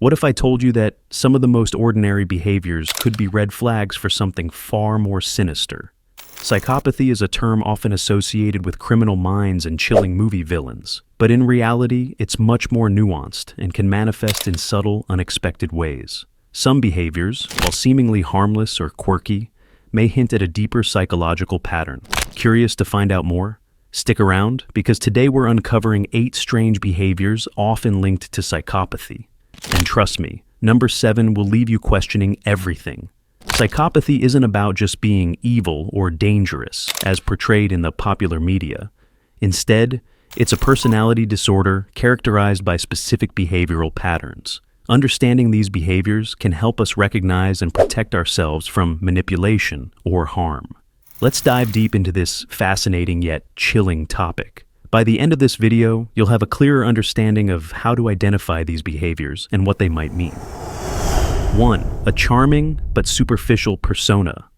What if I told you that some of the most ordinary behaviors could be red flags for something far more sinister? Psychopathy is a term often associated with criminal minds and chilling movie villains, but in reality, it's much more nuanced and can manifest in subtle, unexpected ways. Some behaviors, while seemingly harmless or quirky, may hint at a deeper psychological pattern. Curious to find out more? Stick around, because today we're uncovering 8 strange behaviors often linked to psychopathy. And trust me, number 7 will leave you questioning everything. Psychopathy isn't about just being evil or dangerous, as portrayed in the popular media. Instead, it's a personality disorder characterized by specific behavioral patterns. Understanding these behaviors can help us recognize and protect ourselves from manipulation or harm. Let's dive deep into this fascinating yet chilling topic. By the end of this video, you'll have a clearer understanding of how to identify these behaviors and what they might mean. 1. A charming but superficial persona.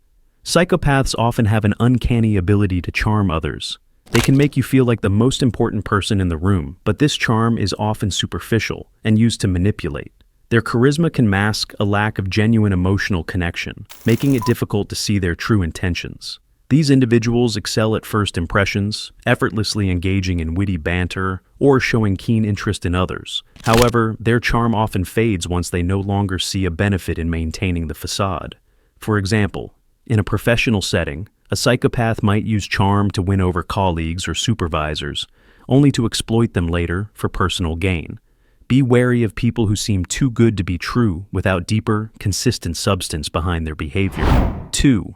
Psychopaths often have an uncanny ability to charm others. They can make you feel like the most important person in the room, but this charm is often superficial and used to manipulate. Their charisma can mask a lack of genuine emotional connection, making it difficult to see their true intentions. These individuals excel at first impressions, effortlessly engaging in witty banter or showing keen interest in others. However, their charm often fades once they no longer see a benefit in maintaining the facade. For example, in a professional setting, a psychopath might use charm to win over colleagues or supervisors, only to exploit them later for personal gain. Be wary of people who seem too good to be true without deeper, consistent substance behind their behavior. 2.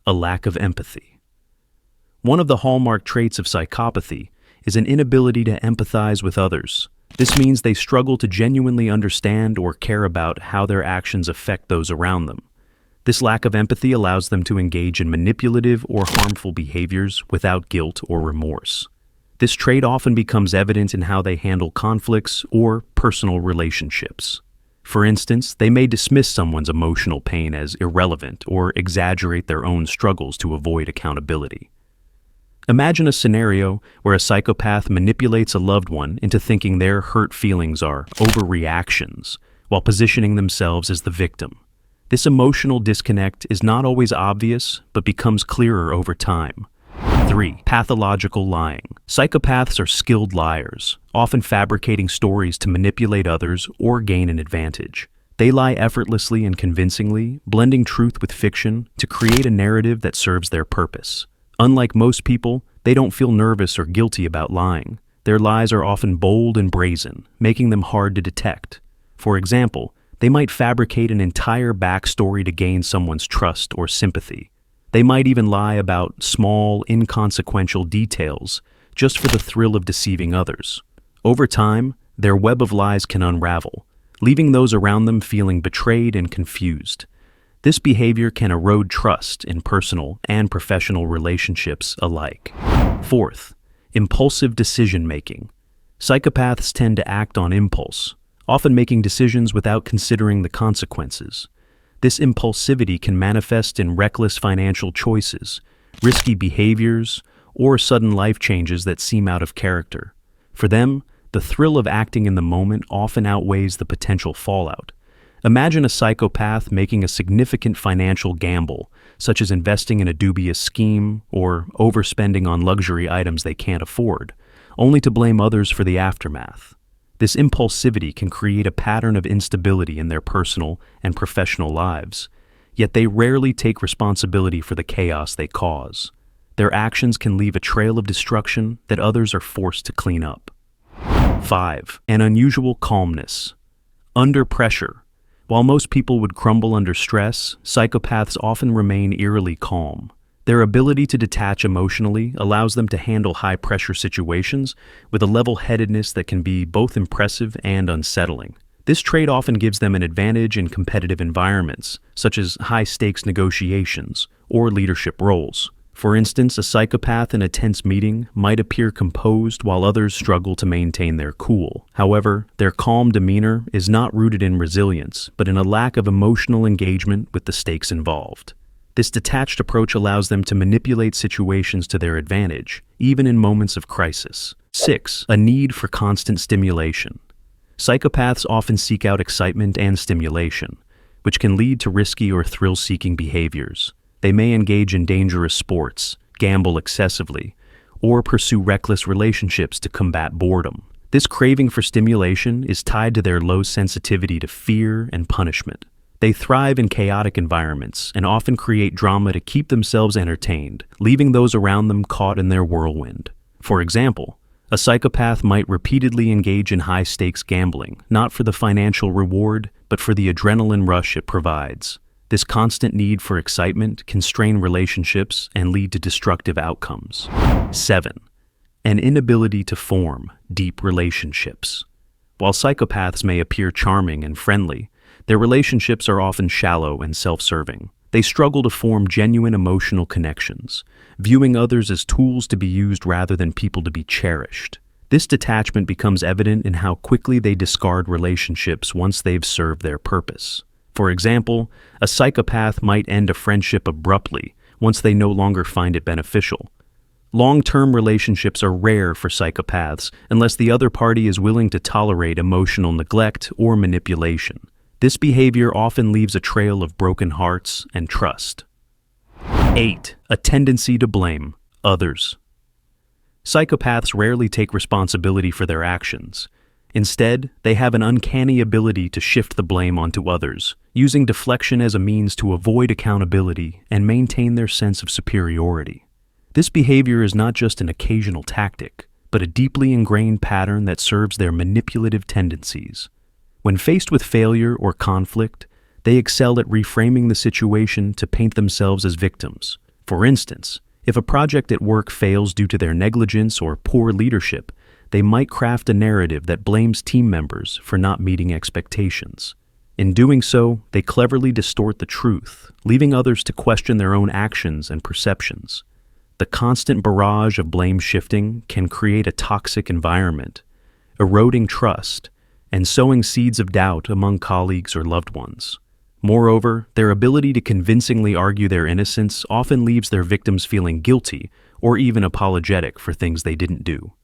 A lack of empathy. One of the hallmark traits of psychopathy is an inability to empathize with others. This means they struggle to genuinely understand or care about how their actions affect those around them. This lack of empathy allows them to engage in manipulative or harmful behaviors without guilt or remorse. This trait often becomes evident in how they handle conflicts or personal relationships. For instance, they may dismiss someone's emotional pain as irrelevant or exaggerate their own struggles to avoid accountability. Imagine a scenario where a psychopath manipulates a loved one into thinking their hurt feelings are overreactions, while positioning themselves as the victim. This emotional disconnect is not always obvious, but becomes clearer over time. 3. Pathological lying. Psychopaths are skilled liars, often fabricating stories to manipulate others or gain an advantage. They lie effortlessly and convincingly, blending truth with fiction to create a narrative that serves their purpose. Unlike most people, they don't feel nervous or guilty about lying. Their lies are often bold and brazen, making them hard to detect. For example, they might fabricate an entire backstory to gain someone's trust or sympathy. They might even lie about small, inconsequential details just for the thrill of deceiving others. Over time, their web of lies can unravel, leaving those around them feeling betrayed and confused. This behavior can erode trust in personal and professional relationships alike. 4th, impulsive decision-making. Psychopaths tend to act on impulse, often making decisions without considering the consequences. This impulsivity can manifest in reckless financial choices, risky behaviors, or sudden life changes that seem out of character. For them, the thrill of acting in the moment often outweighs the potential fallout. Imagine a psychopath making a significant financial gamble, such as investing in a dubious scheme or overspending on luxury items they can't afford, only to blame others for the aftermath. This impulsivity can create a pattern of instability in their personal and professional lives, yet they rarely take responsibility for the chaos they cause. Their actions can leave a trail of destruction that others are forced to clean up. 5. An unusual calmness. Under pressure. While most people would crumble under stress, psychopaths often remain eerily calm. Their ability to detach emotionally allows them to handle high-pressure situations with a level-headedness that can be both impressive and unsettling. This trait often gives them an advantage in competitive environments, such as high-stakes negotiations or leadership roles. For instance, a psychopath in a tense meeting might appear composed while others struggle to maintain their cool. However, their calm demeanor is not rooted in resilience, but in a lack of emotional engagement with the stakes involved. This detached approach allows them to manipulate situations to their advantage, even in moments of crisis. 6. A need for constant stimulation. Psychopaths often seek out excitement and stimulation, which can lead to risky or thrill-seeking behaviors. They may engage in dangerous sports, gamble excessively, or pursue reckless relationships to combat boredom. This craving for stimulation is tied to their low sensitivity to fear and punishment. They thrive in chaotic environments and often create drama to keep themselves entertained, leaving those around them caught in their whirlwind. For example, a psychopath might repeatedly engage in high-stakes gambling, not for the financial reward, but for the adrenaline rush it provides. This constant need for excitement can strain relationships and lead to destructive outcomes. 7. An inability to form deep relationships. While psychopaths may appear charming and friendly, their relationships are often shallow and self-serving. They struggle to form genuine emotional connections, viewing others as tools to be used rather than people to be cherished. This detachment becomes evident in how quickly they discard relationships once they've served their purpose. For example, a psychopath might end a friendship abruptly once they no longer find it beneficial. Long-term relationships are rare for psychopaths unless the other party is willing to tolerate emotional neglect or manipulation. This behavior often leaves a trail of broken hearts and trust. 8. A tendency to blame others. Psychopaths rarely take responsibility for their actions. Instead, they have an uncanny ability to shift the blame onto others, using deflection as a means to avoid accountability and maintain their sense of superiority. This behavior is not just an occasional tactic, but a deeply ingrained pattern that serves their manipulative tendencies. When faced with failure or conflict, they excel at reframing the situation to paint themselves as victims. For instance, if a project at work fails due to their negligence or poor leadership, they might craft a narrative that blames team members for not meeting expectations. In doing so, they cleverly distort the truth, leaving others to question their own actions and perceptions. The constant barrage of blame shifting can create a toxic environment, eroding trust and sowing seeds of doubt among colleagues or loved ones. Moreover, their ability to convincingly argue their innocence often leaves their victims feeling guilty or even apologetic for things they didn't do.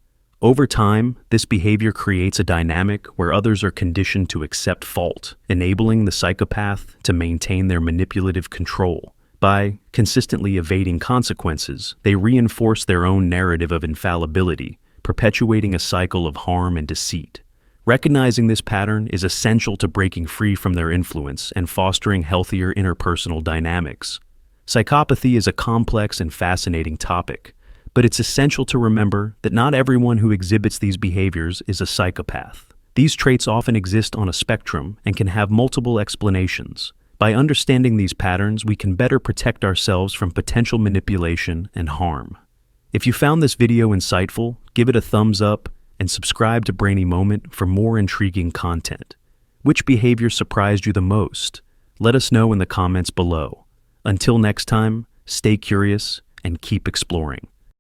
Over time, this behavior creates a dynamic where others are conditioned to accept fault, enabling the psychopath to maintain their manipulative control. By consistently evading consequences, they reinforce their own narrative of infallibility, perpetuating a cycle of harm and deceit. Recognizing this pattern is essential to breaking free from their influence and fostering healthier interpersonal dynamics. Psychopathy is a complex and fascinating topic, but it's essential to remember that not everyone who exhibits these behaviors is a psychopath. These traits often exist on a spectrum and can have multiple explanations. By understanding these patterns, we can better protect ourselves from potential manipulation and harm. If you found this video insightful, give it a thumbs up and subscribe to Brainy Moment for more intriguing content. Which behavior surprised you the most? Let us know in the comments below. Until next time, stay curious and keep exploring.